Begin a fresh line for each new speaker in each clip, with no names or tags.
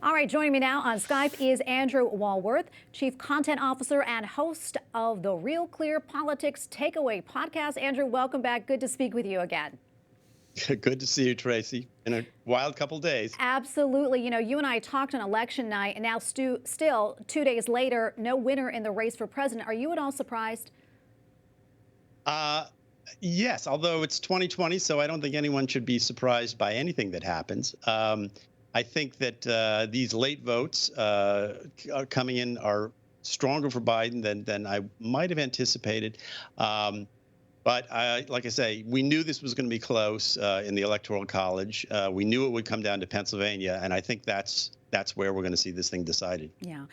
All right, joining me now on Skype is Andrew Walworth, Chief Content Officer and host of the Real Clear Politics Takeaway podcast. Andrew, welcome back. Good to speak with you again.
Good to see you, Tracy. In a wild couple days.
Absolutely. You know, you and I talked on election night, and now still 2 days later, no winner in the race for president. Are you at all surprised?
Yes, although it's 2020, so I don't think anyone should be surprised by anything that happens. I think that these late votes coming in are stronger for Biden than I might have anticipated. But like I say, we knew this was going to be close in the Electoral College. We knew it would come down to Pennsylvania, and I think that's where we're going to see this thing decided.
Yeah.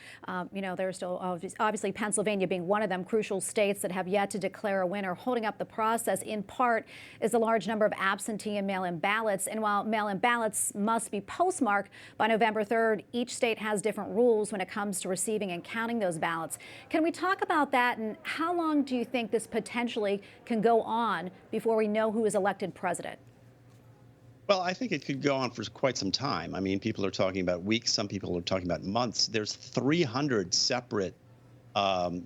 You know, there's still obviously Pennsylvania being one of them, crucial states that have yet to declare a winner. Holding up the process, in part, is a large number of absentee and mail-in ballots. And while mail-in ballots must be postmarked by November 3rd, each state has different rules when it comes to receiving and counting those ballots. Can we talk about that, and how long do you think this potentially can go on before we know who is elected president?
Well, I think it could go on for quite some time. I mean, people are talking about weeks. Some people are talking about months. There's 300 separate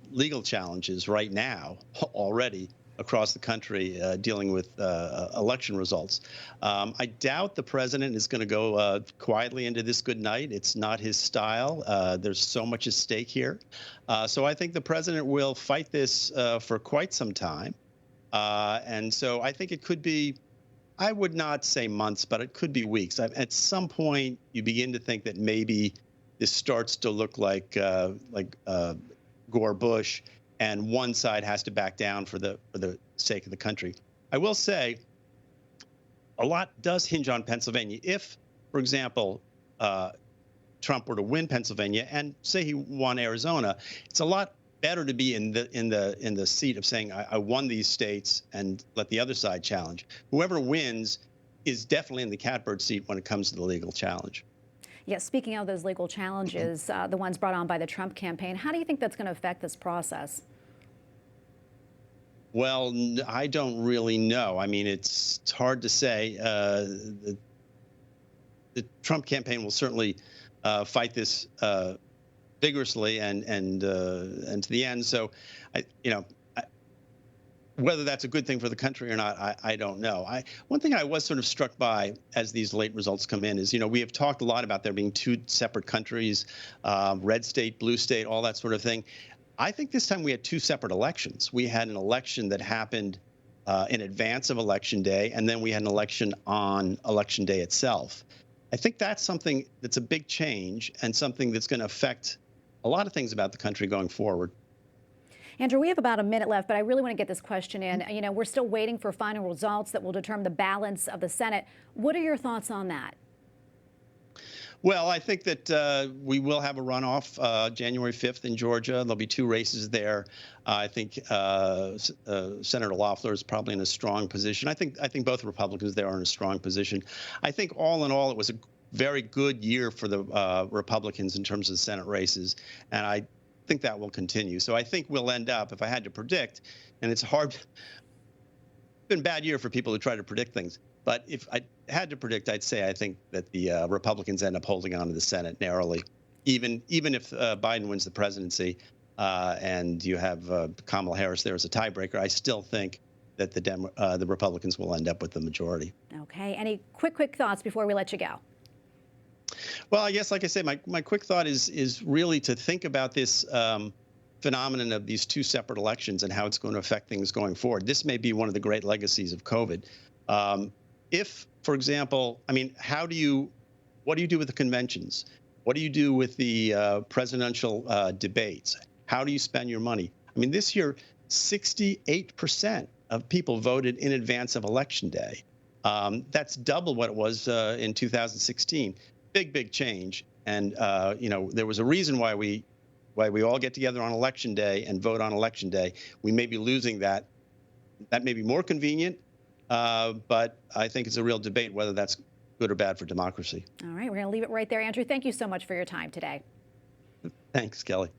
legal challenges right now already across the country dealing with election results. I doubt the president is going to go quietly into this good night. It's not his style. There's so much at stake here. So I think the president will fight this for quite some time. And so I think it could be, I would not say months, but it could be weeks. At some point, you begin to think that maybe this starts to look like Gore Bush, and one side has to back down for the sake of the country. I will say, a lot does hinge on Pennsylvania. If, for example, Trump were to win Pennsylvania, and say he won Arizona, it's a lot better to be in the seat of saying I won these states and let the other side challenge. Whoever wins is definitely in the catbird seat when it comes to the legal challenge.
Yeah, speaking of those legal challenges, the ones brought on by the Trump campaign, how do you think that's going to affect this process?
Well, I don't really know. I mean, it's hard to say. The Trump campaign will certainly fight this vigorously and to the end. So, whether that's a good thing for the country or not, I don't know. One thing I was sort of struck by as these late results come in is, we have talked a lot about there being two separate countries, red state, blue state, all that sort of thing. I think this time we had two separate elections. We had an election that happened in advance of Election Day, and then we had an election on Election Day itself. I think that's something that's a big change and something that's going to affect a lot of things about the country going forward.
Andrew, we have about a minute left, but I really want to get this question in. We're still waiting for final results that will determine the balance of the Senate. What are your thoughts on that?
Well, I think that we will have a runoff January 5th in Georgia. There'll be two races there. I think Senator Loeffler is probably in a strong position. I think both Republicans there are in a strong position. I think all in all, it was a very good year for the Republicans in terms of Senate races, and I think that will continue. So I think we'll end up, if I had to predict, and it's hard, it's been a bad year for people who try to predict things, but if I had to predict, I'd say I think that the Republicans end up holding on to the Senate narrowly, even if Biden wins the presidency and you have Kamala Harris there as a tiebreaker. I still think that the Republicans will end up with the majority.
Okay. Any quick thoughts before we let you go?
Well, I guess, like I said, my quick thought is really to think about this phenomenon of these two separate elections and how it's going to affect things going forward. This may be one of the great legacies of COVID. If, for example, I mean, what do you do with the conventions? What do you do with the presidential debates? How do you spend your money? I mean, this year, 68% of people voted in advance of Election Day. That's double what it was in 2016. Big change. And, there was a reason why we all get together on Election Day and vote on Election Day. We may be losing that. That may be more convenient, but I think it's a real debate whether that's good or bad for democracy.
All right, we're going to leave it right there. Andrew, thank you so much for your time today.
Thanks, Kelly.